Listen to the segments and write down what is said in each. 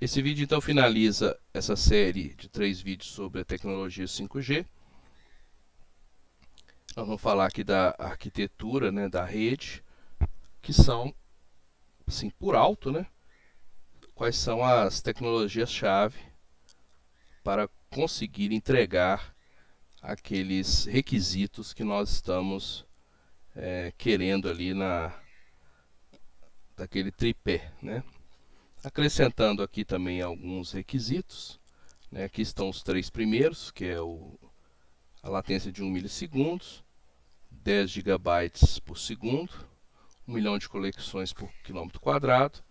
Esse vídeo então finaliza essa série de 3 vídeos sobre a tecnologia 5G. Nós vamos falar aqui da arquitetura, né, da rede, que são, assim, por alto, né, quais são as tecnologias-chave para conseguir entregar aqueles requisitos que nós estamos querendo ali daquele tripé, né? Acrescentando aqui também alguns requisitos, né? Aqui estão os 3 primeiros, que é a latência de 1 milissegundos, 10 gigabytes por segundo, 1 milhão de conexões por quilômetro quadrado.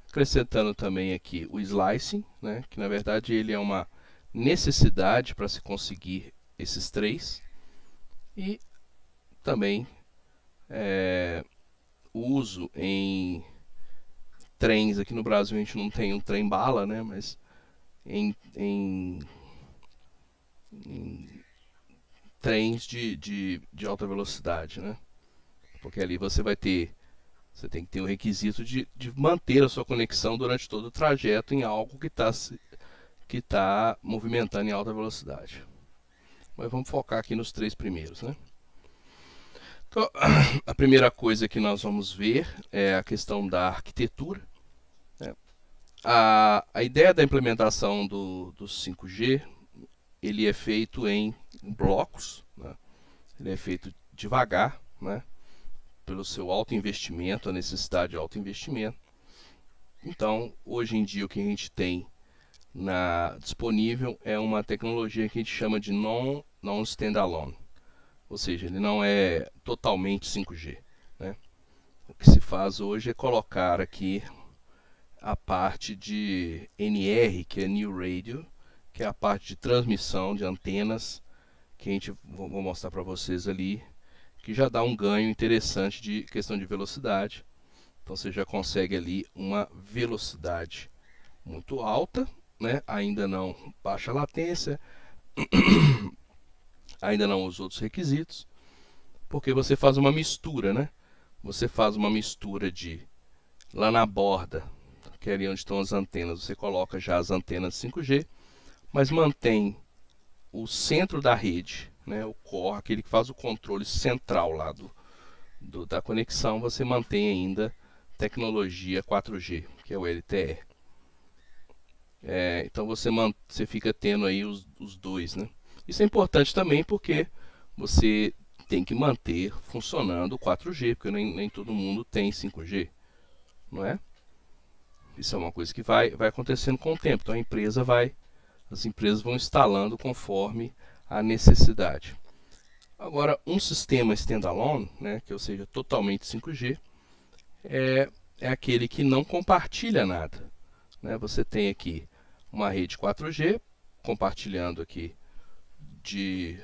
Acrescentando também aqui o slicing, né? Que na verdade ele é uma necessidade para se conseguir esses 3. E também o uso em trens. Aqui no Brasil a gente não tem um trem bala, né? Mas em trens de alta velocidade, né? Porque ali você tem que ter o requisito de manter a sua conexão durante todo o trajeto em algo que tá movimentando em alta velocidade. Mas vamos focar aqui nos 3 primeiros, né? Então, a primeira coisa que nós vamos ver é a questão da arquitetura, né? A ideia da implementação do 5G, ele é feito em blocos, né? Ele é feito devagar, né? Pelo seu alto investimento, a necessidade de alto investimento. Então, hoje em dia, o que a gente tem disponível é uma tecnologia que a gente chama de non-standalone, ou seja, ele não é totalmente 5G, né? O que se faz hoje é colocar aqui a parte de NR, que é New Radio, que é a parte de transmissão de antenas, que a gente vou mostrar para vocês ali, que já dá um ganho interessante de questão de velocidade. Então você já consegue ali uma velocidade muito alta, né? Ainda não baixa latência, ainda não os outros requisitos, porque você faz uma mistura, né? Você faz uma mistura de lá na borda, que é ali onde estão as antenas, você coloca já as antenas 5G, mas mantém o centro da rede, né? O core, aquele que faz o controle central lá da conexão, você mantém ainda tecnologia 4G, que é o LTE. Então você fica tendo aí os dois, né? Isso é importante também porque você tem que manter funcionando o 4G, porque nem todo mundo tem 5G, não é? Isso é uma coisa que vai acontecendo com o tempo. Então as empresas vão instalando conforme a necessidade. Agora, um sistema standalone, né, que ou seja totalmente 5G, é aquele que não compartilha nada, né? Você tem aqui uma rede 4G compartilhando aqui de,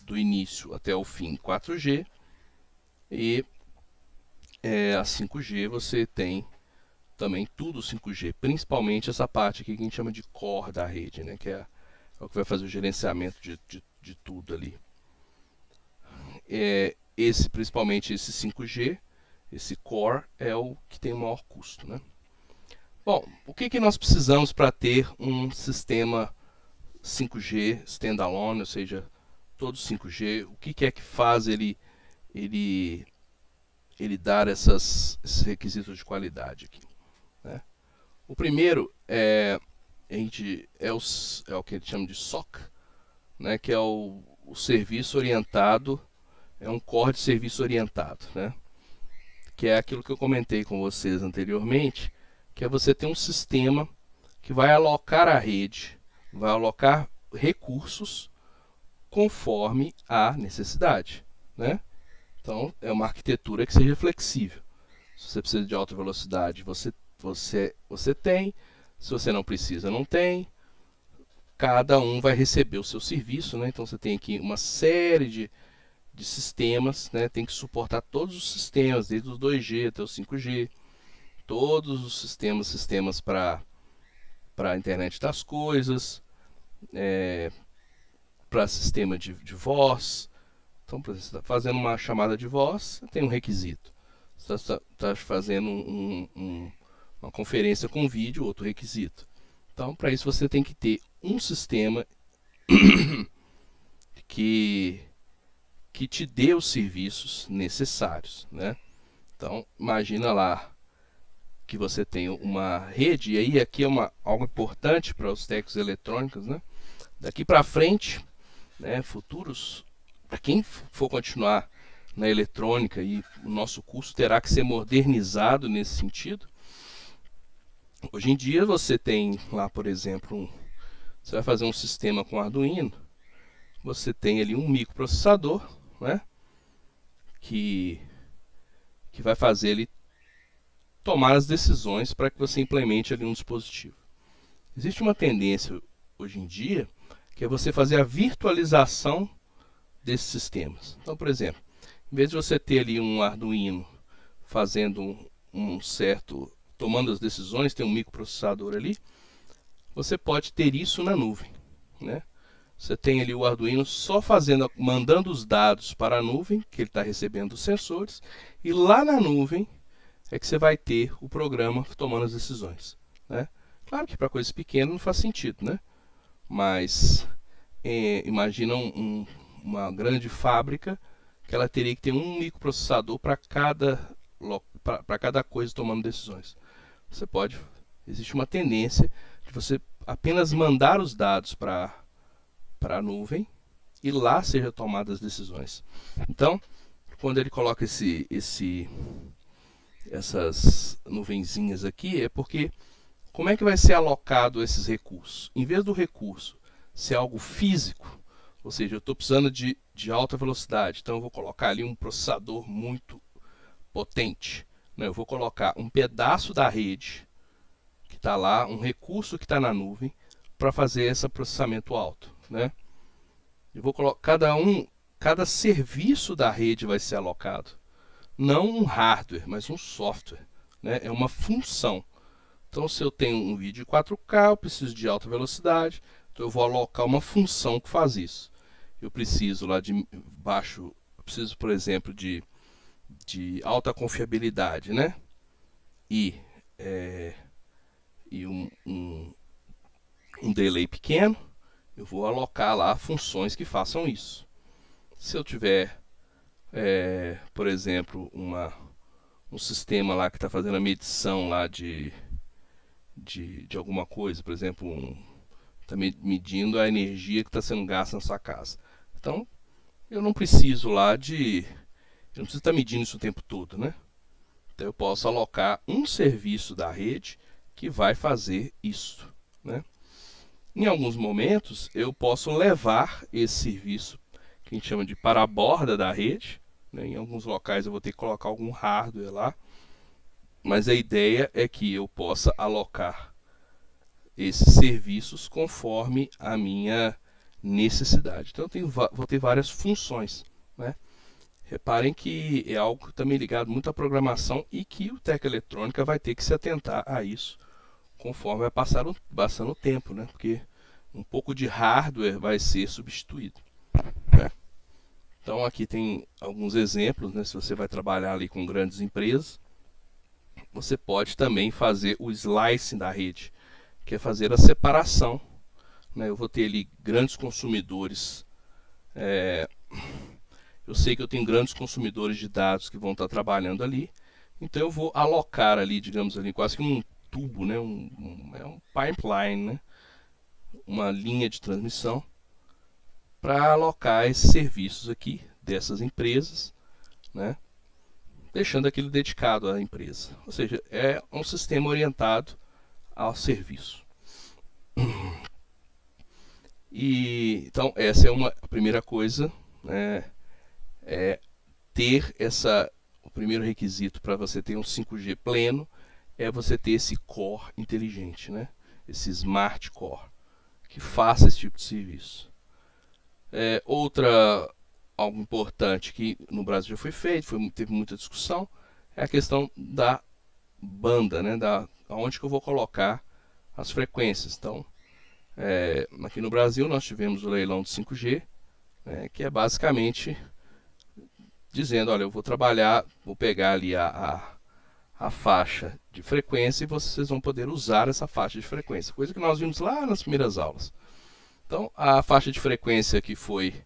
do início até o fim 4G, e a 5G você tem também tudo 5G, principalmente essa parte aqui que a gente chama de core da rede, né? Que é o que vai fazer o gerenciamento de tudo ali. Principalmente esse 5G, esse core, é o que tem o maior custo, né? Bom, o que nós precisamos para ter um sistema 5G standalone, ou seja, todo 5G? O que é que faz ele dar esses requisitos de qualidade aqui, né? O primeiro é o que a gente chama de SOC, né, que é o serviço orientado, é um core de serviço orientado, né, que é aquilo que eu comentei com vocês anteriormente, que é você ter um sistema que vai alocar a rede, vai alocar recursos conforme a necessidade, né? Então é uma arquitetura que seja flexível. Se você precisa de alta velocidade, você tem. Se você não precisa, não tem. Cada um vai receber o seu serviço, né? Então você tem aqui uma série de sistemas, né? Tem que suportar todos os sistemas, desde os 2G até o 5G, todos os sistemas para a internet das coisas, para sistema de voz. Então, você está fazendo uma chamada de voz, tem um requisito. Você está fazendo uma conferência com vídeo, outro requisito. Então, para isso você tem que ter um sistema que te dê os serviços necessários, né? Então, imagina lá que você tem uma rede, e aí aqui é algo importante para os técnicos eletrônicos, né? Daqui para frente, né, futuros, para quem for continuar na eletrônica, e o nosso curso terá que ser modernizado nesse sentido. Hoje em dia você tem lá, por exemplo, você vai fazer um sistema com Arduino, você tem ali um microprocessador, né, que vai fazer ele tomar as decisões para que você implemente ali um dispositivo. Existe uma tendência hoje em dia que é você fazer a virtualização desses sistemas. Então, por exemplo, em vez de você ter ali um Arduino fazendo um certo, tomando as decisões, tem um microprocessador ali, você pode ter isso na nuvem, né? Você tem ali o Arduino só mandando os dados para a nuvem, que ele está recebendo os sensores, e lá na nuvem é que você vai ter o programa tomando as decisões, né? Claro que para coisas pequenas não faz sentido, né? Mas imagina uma grande fábrica que ela teria que ter um microprocessador para cada coisa tomando decisões. Existe uma tendência de você apenas mandar os dados para a nuvem e lá seja tomadas as decisões. Então, quando ele coloca essas nuvenzinhas aqui, é porque como é que vai ser alocado esses recursos? Em vez do recurso ser algo físico, ou seja, eu estou precisando de alta velocidade, então eu vou colocar ali um processador muito potente, né? Eu vou colocar um pedaço da rede que está lá, um recurso que está na nuvem, para fazer esse processamento alto, né? Eu vou colocar cada serviço da rede vai ser alocado, não um hardware, mas um software, né? É uma função. Então, se eu tenho um vídeo 4K, eu preciso de alta velocidade, então eu vou alocar uma função que faz isso. Eu preciso lá de baixo, eu preciso, por exemplo, de alta confiabilidade, né? E um delay pequeno, eu vou alocar lá funções que façam isso. Se eu tiver, por exemplo, um sistema lá que está fazendo a medição lá de alguma coisa, por exemplo, está medindo a energia que está sendo gasta na sua casa. Então, eu não preciso eu não preciso estar medindo isso o tempo todo, né? Então, eu posso alocar um serviço da rede que vai fazer isso, né? Em alguns momentos, eu posso levar esse serviço, que a gente chama de para a borda da rede, né? Em alguns locais eu vou ter que colocar algum hardware lá, mas a ideia é que eu possa alocar esses serviços conforme a minha necessidade. Então eu vou ter várias funções, né? Reparem que é algo também ligado muito à programação e que o Tec Eletrônica vai ter que se atentar a isso conforme vai passando o tempo, né? Porque um pouco de hardware vai ser substituído, né? Então aqui tem alguns exemplos, né? Se você vai trabalhar ali com grandes empresas, você pode também fazer o slicing da rede, que é fazer a separação, né? Eu vou ter ali grandes consumidores, eu sei que eu tenho grandes consumidores de dados que vão estar trabalhando ali, então eu vou alocar ali, digamos ali, quase que um tubo, né? Um pipeline, né? Uma linha de transmissão para alocar esses serviços aqui dessas empresas, né? Deixando aquilo dedicado à empresa. Ou seja, é um sistema orientado ao serviço. E então essa é a primeira coisa, né? Ter o primeiro requisito para você ter um 5G pleno é você ter esse core inteligente, né? Esse smart core que faça esse tipo de serviço. Algo importante que no Brasil já foi feito, teve muita discussão, é a questão da banda, né? Onde que eu vou colocar as frequências. Então, aqui no Brasil nós tivemos o leilão de 5G, né, que é basicamente dizendo, olha, eu vou pegar ali a a faixa de frequência e vocês vão poder usar essa faixa de frequência, coisa que nós vimos lá nas primeiras aulas. Então, a faixa de frequência que foi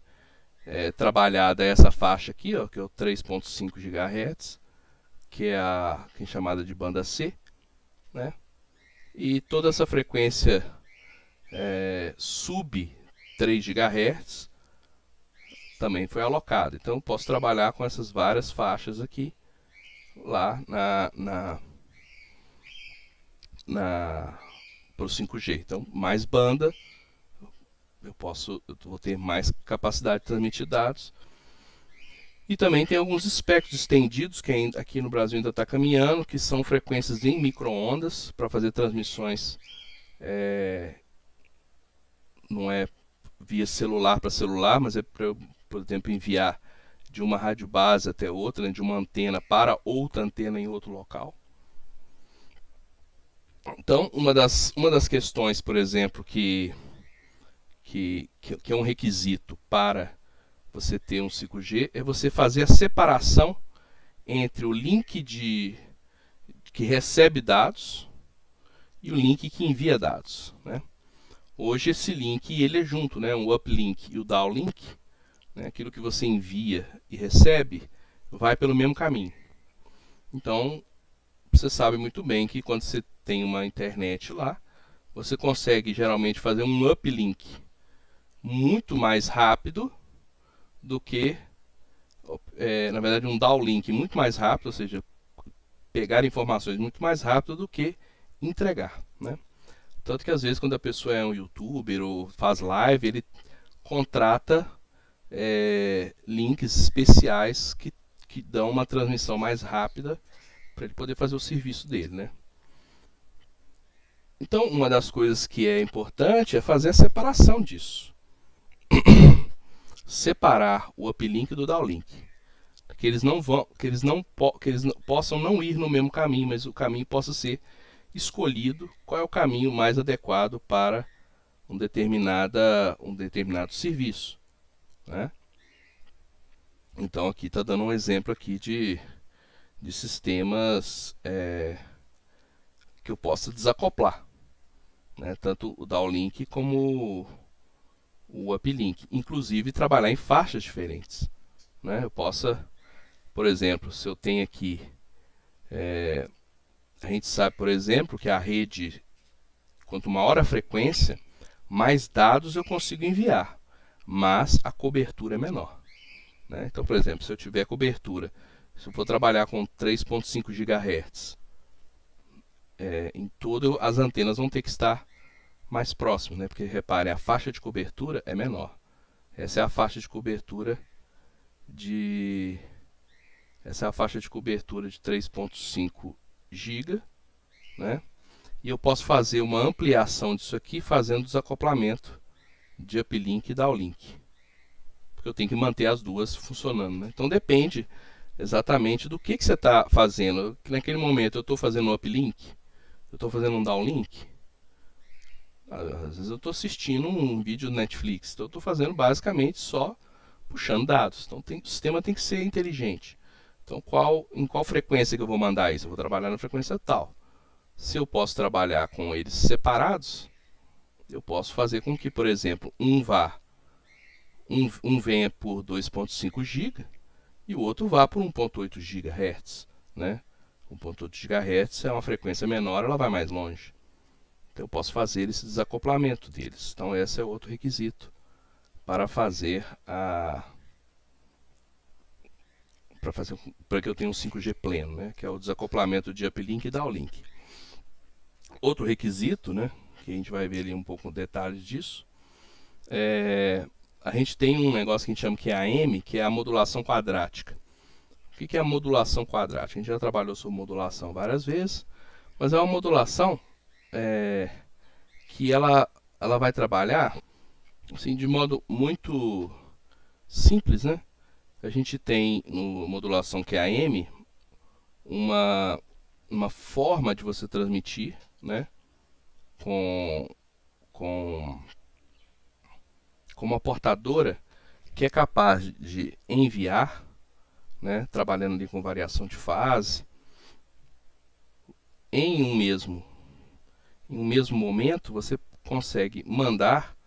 trabalhada é essa faixa aqui, ó, que é o 3.5 GHz, que é a chamada de banda C, né? E toda essa frequência sub 3 GHz também foi alocada. Então, eu posso trabalhar com essas várias faixas aqui, lá para o 5G. Então, mais banda, eu vou ter mais capacidade de transmitir dados. E também tem alguns espectros estendidos, que aqui no Brasil ainda está caminhando, que são frequências em micro-ondas, para fazer transmissões, não é via celular para celular, mas é para eu, por exemplo, enviar de uma rádio base até outra, né, de uma antena para outra antena em outro local. Então, uma das questões, por exemplo, que é um requisito para você ter um 5G, é você fazer a separação entre o link que recebe dados e o link que envia dados, né? Hoje esse link ele é junto, né? O uplink e o downlink, né? Aquilo que você envia e recebe vai pelo mesmo caminho. Então, você sabe muito bem que quando você tem uma internet lá, você consegue geralmente fazer um uplink muito mais rápido do que, na verdade, um downlink muito mais rápido, ou seja, pegar informações muito mais rápido do que entregar, né? Tanto que às vezes quando a pessoa é um youtuber ou faz live, ele contrata links especiais que dão uma transmissão mais rápida para ele poder fazer o serviço dele, né? Então, uma das coisas que é importante é fazer a separação disso. Separar o uplink do downlink. Que eles possam não ir no mesmo caminho, mas o caminho possa ser escolhido, qual é o caminho mais adequado para um determinado serviço, né? Então aqui está dando um exemplo aqui de sistemas que eu possa desacoplar, né? Tanto o downlink como o uplink, inclusive trabalhar em faixas diferentes, né? Eu possa, por exemplo, se eu tenho aqui, a gente sabe, por exemplo, que a rede, quanto maior a frequência, mais dados eu consigo enviar, mas a cobertura é menor, né? Então, por exemplo, se eu tiver cobertura, se eu for trabalhar com 3.5 GHz, em todo as antenas vão ter que estar mais próximas, né? Porque reparem, a faixa de cobertura é menor. Essa é a faixa de cobertura de 3.5 GB, né? E eu posso fazer uma ampliação disso aqui fazendo desacoplamento de uplink e downlink, porque eu tenho que manter as duas funcionando, né? Então depende exatamente do que você está fazendo. Naquele momento eu estou fazendo um uplink, eu estou fazendo um downlink. Às vezes eu estou assistindo um vídeo do Netflix, então eu estou fazendo basicamente só puxando dados. Então o sistema tem que ser inteligente. Então em qual frequência que eu vou mandar isso? Eu vou trabalhar na frequência tal. Se eu posso trabalhar com eles separados, eu posso fazer com que, por exemplo, um venha por 2.5 GB e o outro vá por 1.8 GHz, né? 1.8 GHz é uma frequência menor, ela vai mais longe. Então eu posso fazer esse desacoplamento deles. Então esse é outro requisito para fazer para que eu tenha um 5G pleno, né? Que é o desacoplamento de uplink e downlink. Outro requisito, né, que a gente vai ver ali um pouco detalhes disso, a gente tem um negócio que a gente chama que é AM, que é a modulação quadrática. O que é a modulação quadrática? A gente já trabalhou sobre modulação várias vezes, mas é uma modulação que ela vai trabalhar assim, de modo muito simples, né? A gente tem no modulação que é AM uma forma de você transmitir, né, com uma portadora que é capaz de enviar, né, trabalhando ali com variação de fase, em um mesmo momento, você consegue mandar,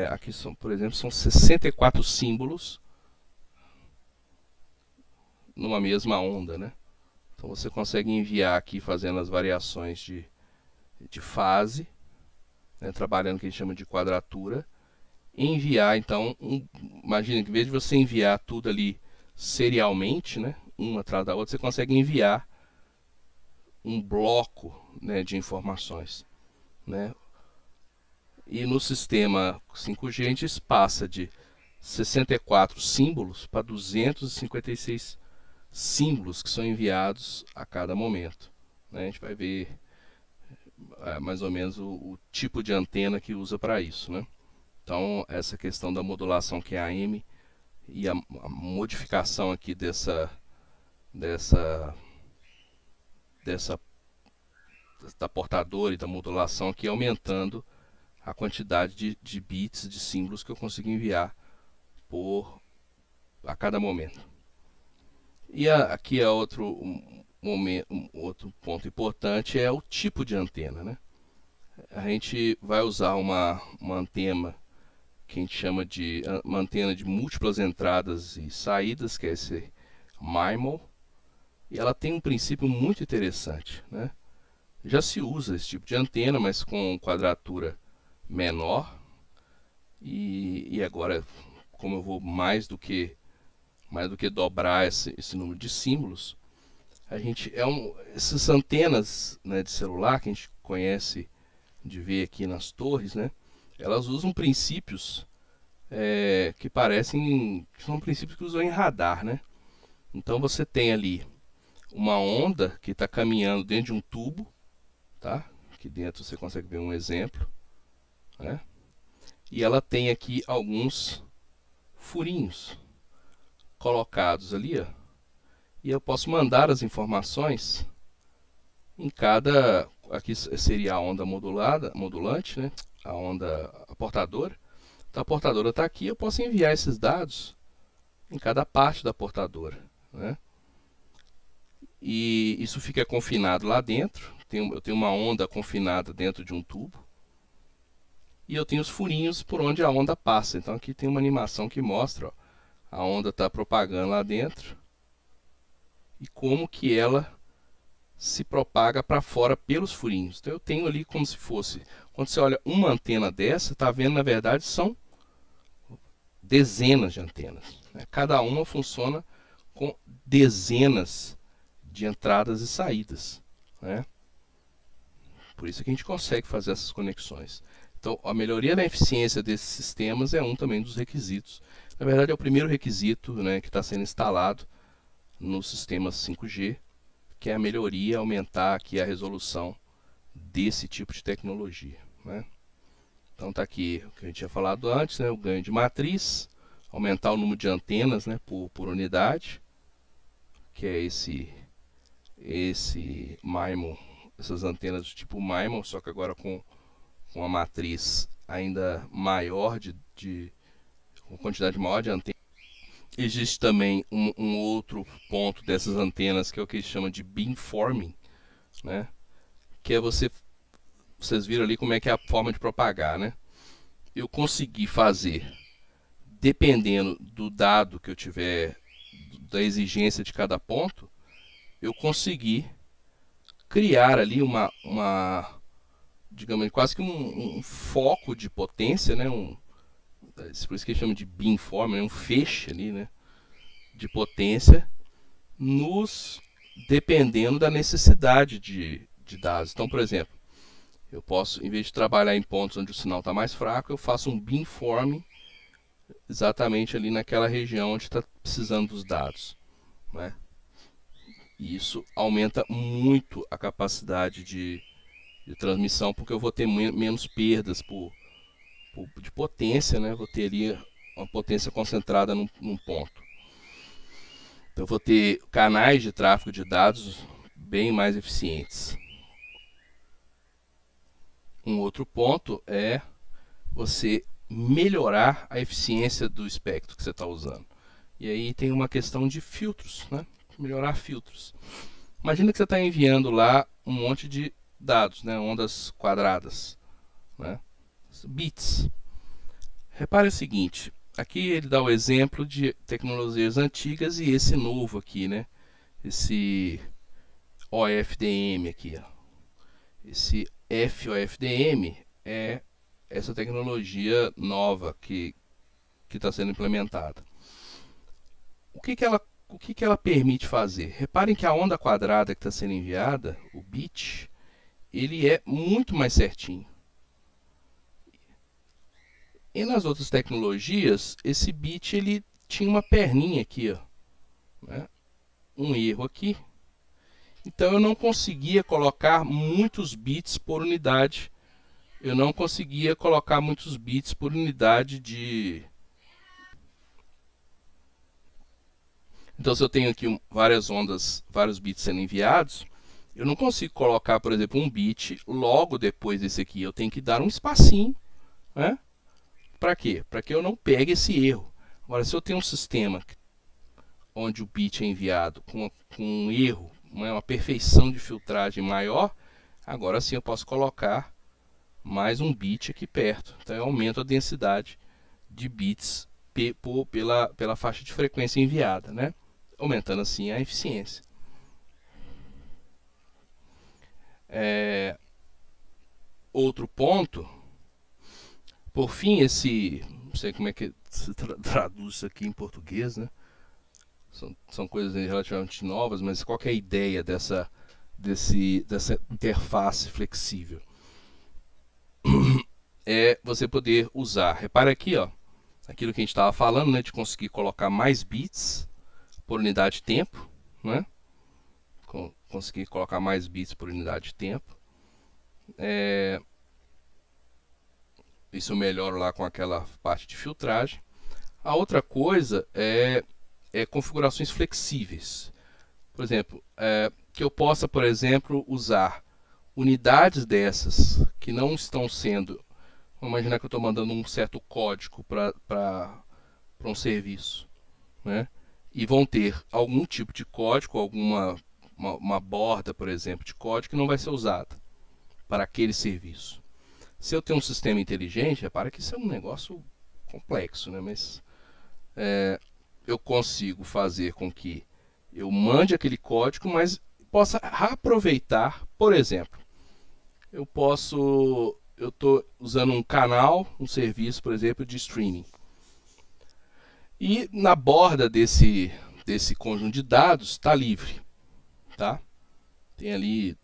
aqui são, por exemplo, são 64 símbolos numa mesma onda, né? Então você consegue enviar aqui fazendo as variações de fase, né, trabalhando o que a gente chama de quadratura, enviar então, imagina que em vez de você enviar tudo ali serialmente, né, uma atrás da outra, você consegue enviar um bloco, né, de informações, né? E no sistema 5G a gente passa de 64 símbolos para 256 símbolos que são enviados a cada momento, né? A gente vai ver mais ou menos o tipo de antena que usa para isso, né? Então essa questão da modulação que é a AM e a modificação aqui da portadora e da modulação aqui, aumentando a quantidade de bits, de símbolos que eu consigo enviar a cada momento. E aqui é outro ponto importante, é o tipo de antena, né? A gente vai usar uma antena que a gente chama de uma antena de múltiplas entradas e saídas, que é esse MIMO, e ela tem um princípio muito interessante, né? Já se usa esse tipo de antena, mas com quadratura menor, e agora, como eu vou mais do que dobrar esse número de símbolos, a gente essas antenas, né, de celular que a gente conhece de ver aqui nas torres, né, elas usam princípios que são princípios que usam em radar, né? Então você tem ali uma onda que está caminhando dentro de um tubo, tá? Aqui dentro você consegue ver um exemplo, né? E ela tem aqui alguns furinhos colocados ali, ó, e eu posso mandar as informações em cada, aqui seria a onda modulante, né? A portadora. Então a portadora está aqui, eu posso enviar esses dados em cada parte da portadora, né? E isso fica confinado lá dentro. Eu tenho uma onda confinada dentro de um tubo, e eu tenho os furinhos por onde a onda passa. Então aqui tem uma animação que mostra, ó, a onda está propagando lá dentro e como que ela se propaga para fora pelos furinhos. Então eu tenho ali como se fosse, quando você olha uma antena dessa, está vendo, na verdade são dezenas de antenas, né? Cada uma funciona com dezenas de entradas e saídas, né? Por isso que a gente consegue fazer essas conexões. Então a melhoria da eficiência desses sistemas é também dos requisitos. Na verdade é o primeiro requisito, né, que está sendo instalado nos sistemas 5G, que é a melhoria, aumentar aqui a resolução desse tipo de tecnologia, né? Então está aqui o que a gente tinha falado antes, né, o ganho de matriz, aumentar o número de antenas, né, por unidade, que é esse MIMO, essas antenas do tipo MIMO, só que agora com uma matriz ainda maior, com quantidade maior de antenas. Existe também um outro ponto dessas antenas, que é o que eles chamam de beamforming, né? Que é vocês viram ali como é que é a forma de propagar, né? Eu consegui fazer, dependendo do dado que eu tiver, da exigência de cada ponto, eu consegui criar ali digamos, quase que um foco de potência, né? Por isso que eles chamam de beamforming, né? Um feixe ali, né, de potência, dependendo da necessidade de dados. Então, por exemplo, eu posso, em vez de trabalhar em pontos onde o sinal está mais fraco, eu faço um beamforming exatamente ali naquela região onde está precisando dos dados, né? E isso aumenta muito a capacidade de transmissão, porque eu vou ter menos perdas de potência, né? Vou ter ali uma potência concentrada num ponto. Então eu vou ter canais de tráfego de dados bem mais eficientes. Um outro ponto é você melhorar a eficiência do espectro que você está usando. E aí tem uma questão de filtros, né? Melhorar filtros. Imagina que você está enviando lá um monte de dados, né? Ondas quadradas, né? Bits. Repare o seguinte, aqui ele dá o exemplo de tecnologias antigas e esse novo aqui, né? Esse OFDM aqui, ó. Esse FOFDM é essa tecnologia nova que está sendo implementada. O que ela permite fazer? Reparem que a onda quadrada que está sendo enviada, o bit, ele é muito mais certinho. E nas outras tecnologias, esse bit ele tinha uma perninha aqui, ó, né? Um erro aqui. Então eu não conseguia colocar muitos bits por unidade. Eu não conseguia colocar muitos bits por unidade de... Então se eu tenho aqui várias ondas, vários bits sendo enviados, eu não consigo colocar, por exemplo, um bit logo depois desse aqui. Eu tenho que dar um espacinho, né? Para quê? Para que eu não pegue esse erro. Agora, se eu tenho um sistema onde o bit é enviado com um erro, uma perfeição de filtragem maior, agora sim eu posso colocar mais um bit aqui perto. Então eu aumento a densidade de bits pela faixa de frequência enviada, né? Aumentando assim a eficiência. Outro ponto, por fim, não sei como é que se traduz isso aqui em português, né? São coisas relativamente novas, mas qual que é a ideia dessa interface flexível? É você poder usar, repara aqui, ó, aquilo que a gente estava falando, né, de conseguir colocar mais bits por unidade de tempo, né? Conseguir colocar mais bits por unidade de tempo. Isso eu melhoro lá com aquela parte de filtragem. A outra coisa é configurações flexíveis. Por exemplo, que eu possa, por exemplo, usar unidades dessas que não estão sendo... Vamos imaginar que eu estou mandando um certo código para um serviço, né? E vão ter algum tipo de código, uma borda, por exemplo, de código que não vai ser usada para aquele serviço. Se eu tenho um sistema inteligente, repara que isso é um negócio complexo, né? Mas eu consigo fazer com que eu mande aquele código, mas possa reaproveitar. Por exemplo, eu estou usando um canal, um serviço, por exemplo, de streaming. E na borda desse conjunto de dados está livre, tá? Tem ali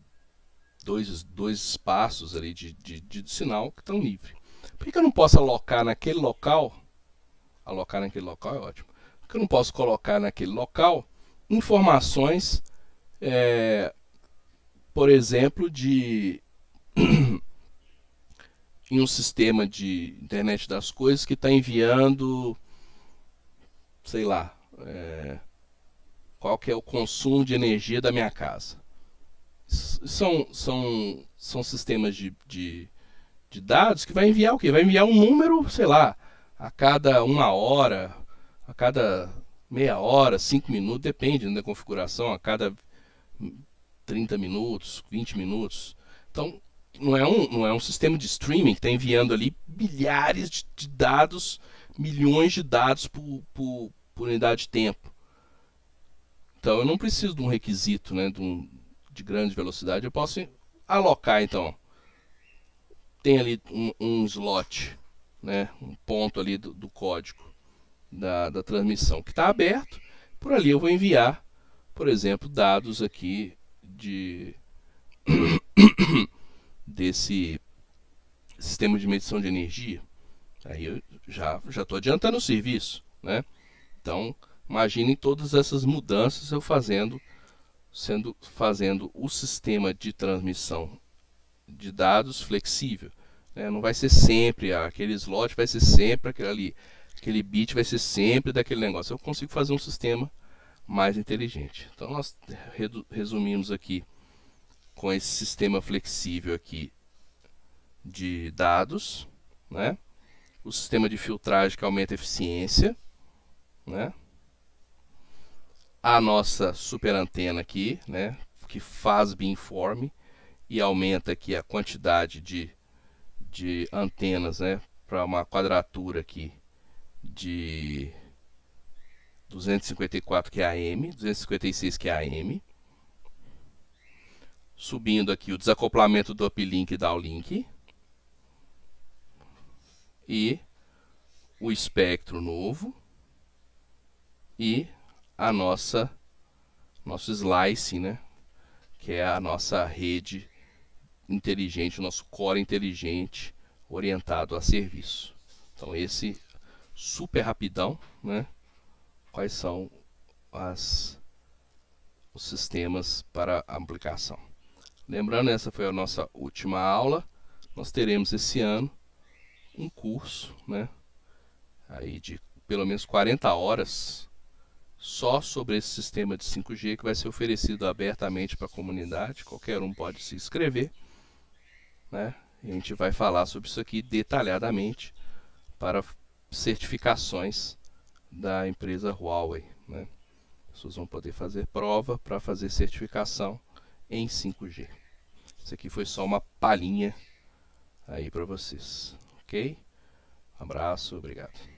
dois espaços ali de sinal que estão livres. Por que eu não posso alocar naquele local? Alocar naquele local é ótimo. Por que eu não posso colocar naquele local informações, por exemplo, em um sistema de internet das coisas que está enviando, sei lá, qual que é o consumo de energia da minha casa. São sistemas de dados que vai enviar o quê? Vai enviar um número, sei lá, a cada 1 hora, a cada meia hora, 5 minutos, depende da configuração, a cada 30 minutos, 20 minutos. Então, não é um sistema de streaming que está enviando ali milhares de dados, milhões de dados por unidade de tempo. Então, eu não preciso de um requisito, né, de grande velocidade. Eu posso alocar, então. Tem ali um slot, né, um ponto ali do código da transmissão que está aberto. Por ali eu vou enviar, por exemplo, dados aqui desse sistema de medição de energia. Aí eu já estou adiantando o serviço, né? Então, imaginem todas essas mudanças eu fazendo o sistema de transmissão de dados flexível, né? Não vai ser sempre aquele slot, vai ser sempre aquele bit vai ser sempre daquele negócio. Eu consigo fazer um sistema mais inteligente. Então nós resumimos aqui com esse sistema flexível aqui de dados, né? O sistema de filtragem que aumenta a eficiência, né? A nossa super antena aqui, né? que faz beamforming e aumenta aqui a quantidade de antenas, né, para uma quadratura aqui de 254 que é AM, 256 que é AM. Subindo aqui o desacoplamento do uplink e downlink. E o espectro novo. E a nosso slicing, né, que é a nossa rede inteligente, o nosso core inteligente orientado a serviço. Então esse super rapidão, né, quais são os sistemas para aplicação. Lembrando, essa foi a nossa última aula. Nós teremos esse ano um curso, né, aí de pelo menos 40 horas só sobre esse sistema de 5G que vai ser oferecido abertamente para a comunidade. Qualquer um pode se inscrever, né? A gente vai falar sobre isso aqui detalhadamente para certificações da empresa Huawei, né? As pessoas vão poder fazer prova para fazer certificação em 5G. Isso aqui foi só uma palhinha aí para vocês, ok? Um abraço, obrigado.